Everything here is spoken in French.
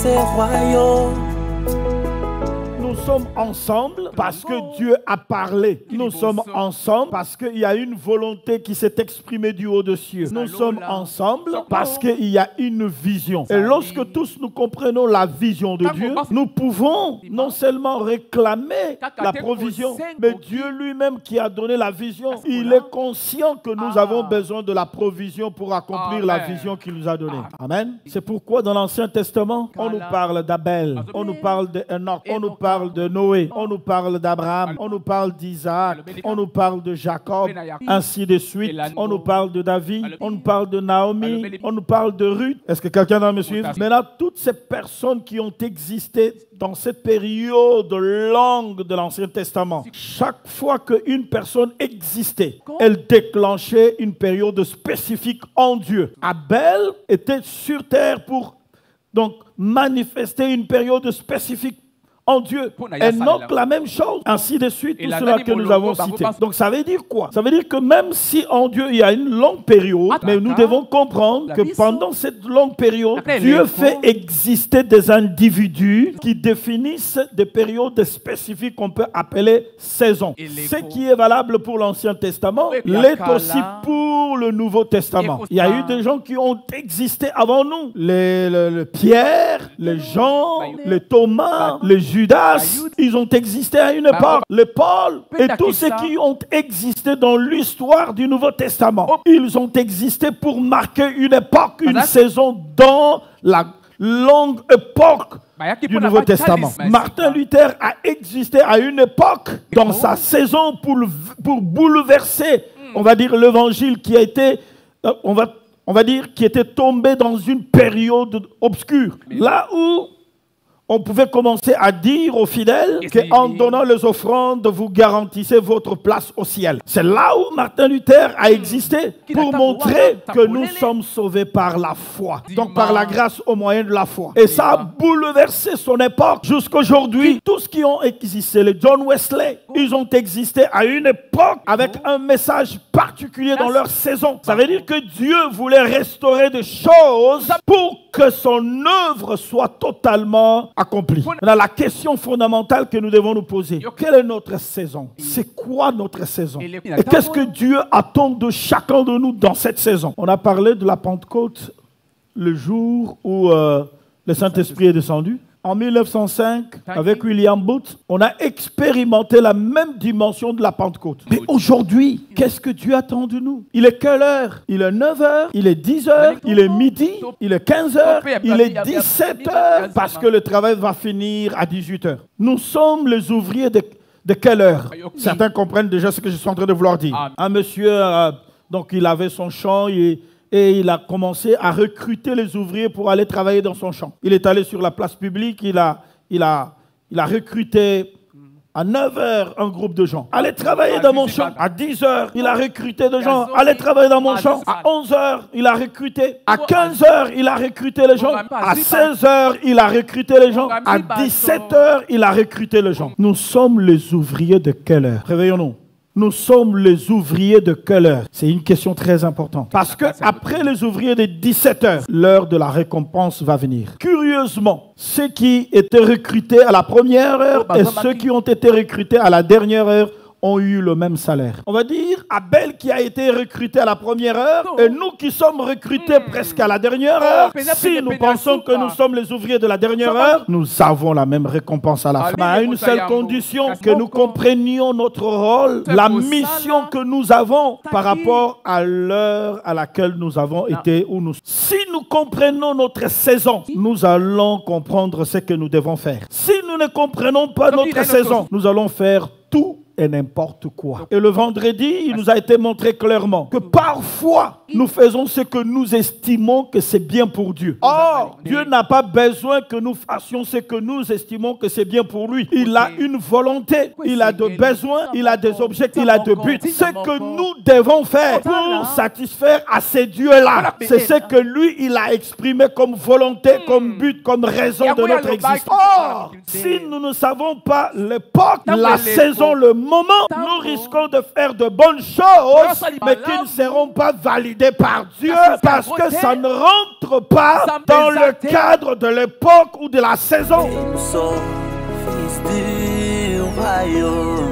ses royaumes. Nous sommes ensemble parce que Dieu a parlé. Nous sommes ensemble parce qu'il y a une volonté qui s'est exprimée du haut des cieux. Nous sommes ensemble parce qu'il y a une vision. Et lorsque tous nous comprenons la vision de Dieu, nous pouvons non seulement réclamer la provision, mais Dieu lui-même qui a donné la vision, il est conscient que nous avons besoin de la provision pour accomplir la vision qu'il nous a donnée. Amen. C'est pourquoi dans l'Ancien Testament, on nous parle d'Abel, on nous parle d'Enoch, on nous parle de Noé, on nous parle d'Abraham, on nous parle d'Isaac, on nous parle de Jacob, ainsi de suite. On nous parle de David, on nous parle de Naomi, on nous parle de Ruth. Est-ce que quelqu'un va me suivre? Maintenant, toutes ces personnes qui ont existé dans cette période longue de l'Ancien Testament, chaque fois qu'une personne existait, elle déclenchait une période spécifique en Dieu. Abel était sur terre pour donc manifester une période spécifique en Dieu. Enoch, la même chose. Ainsi de suite, tout cela que nous avons cité. Donc ça veut dire quoi? Ça veut dire que même si en Dieu il y a une longue période, mais nous devons comprendre que pendant cette longue période, Dieu fait exister des individus qui définissent des périodes spécifiques qu'on peut appeler saisons. Ce qui est valable pour l'Ancien Testament l'est aussi pour le Nouveau Testament. Il y a eu des gens qui ont existé avant nous. Les Pierre, les Jean, les Thomas, les Judas, ils ont existé à une époque. Les Paul et tous ceux qui ont existé dans l'histoire du Nouveau Testament, ils ont existé pour marquer une époque, une saison dans la longue époque du Nouveau Testament. Martin Luther a existé à une époque dans sa saison pour bouleverser, on va dire, l'évangile qui a été, on va dire, qui était tombé dans une période obscure. Là où on pouvait commencer à dire aux fidèles qu'en donnant les offrandes, vous garantissez votre place au ciel. C'est là où Martin Luther a existé pour montrer que nous sommes sauvés par la foi. Donc par la grâce au moyen de la foi. Et ça a bouleversé son époque. Jusqu'aujourd'hui, tous qui ont existé, les John Wesley, ils ont existé à une époque avec un message particulier dans leur saison. Ça veut dire que Dieu voulait restaurer des choses pour que son œuvre soit totalement accomplie. Maintenant, la question fondamentale que nous devons nous poser, quelle est notre saison? C'est quoi notre saison? Et qu'est-ce que Dieu attend de chacun de nous dans cette saison? On a parlé de la Pentecôte, le jour où le Saint-Esprit est descendu. En 1905, avec William Booth, on a expérimenté la même dimension de la Pentecôte. Mais aujourd'hui, qu'est-ce que Dieu attend de nous? Il est quelle heure? Il est 9 h, il est 10 h, il est midi, il est 15 h, il est 17 h, parce que le travail va finir à 18 h. Nous sommes les ouvriers de quelle heure? Certains comprennent déjà ce que je suis en train de vouloir dire. Un monsieur, donc il avait son champ, et il a commencé à recruter les ouvriers pour aller travailler dans son champ. Il est allé sur la place publique, il a recruté à 9 h un groupe de gens. Allez travailler dans mon champ. À 10 h, il a recruté des gens. Allez travailler dans mon champ. À 11 h, il a recruté. À 15 h, il a recruté les gens. À 16 h, il a recruté les gens. À 17 h, il a recruté les gens. Nous sommes les ouvriers de quelle heure? Réveillons-nous. Nous sommes les ouvriers de quelle heure? C'est une question très importante. Parce que après les ouvriers de 17 h, l'heure de la récompense va venir. Curieusement, ceux qui étaient recrutés à la première heure et ceux qui ont été recrutés à la dernière heure ont eu le même salaire. On va dire Abel qui a été recruté à la première heure et nous qui sommes recrutés presque à la dernière heure. Si nous pensons que nous sommes les ouvriers de la dernière heure, nous avons la même récompense à la fin. À une seule condition, que nous comprenions notre rôle, la mission que nous avons par rapport à l'heure à laquelle nous avons été où nous. Si nous comprenons notre saison, nous allons comprendre ce que nous devons faire. Si nous ne comprenons pas notre saison, nous allons faire tout et n'importe quoi. Et le vendredi, il nous a été montré clairement que parfois, nous faisons ce que nous estimons que c'est bien pour Dieu. Or, Dieu n'a pas besoin que nous fassions ce que nous estimons que c'est bien pour lui. Il a une volonté, il a des besoins, il a des objectifs, il a des buts. Ce que nous devons faire pour satisfaire à ces dieux-là, c'est ce que lui, il a exprimé comme volonté, comme but, comme raison de notre existence. Or, si nous ne savons pas l'époque, la saison, le moment, nous risquons de faire de bonnes choses, mais qui ne seront pas validées par Dieu parce que ça ne rentre n'entre pas dans le cadre de l'époque ou de la saison. Nous sommes fils du royaume.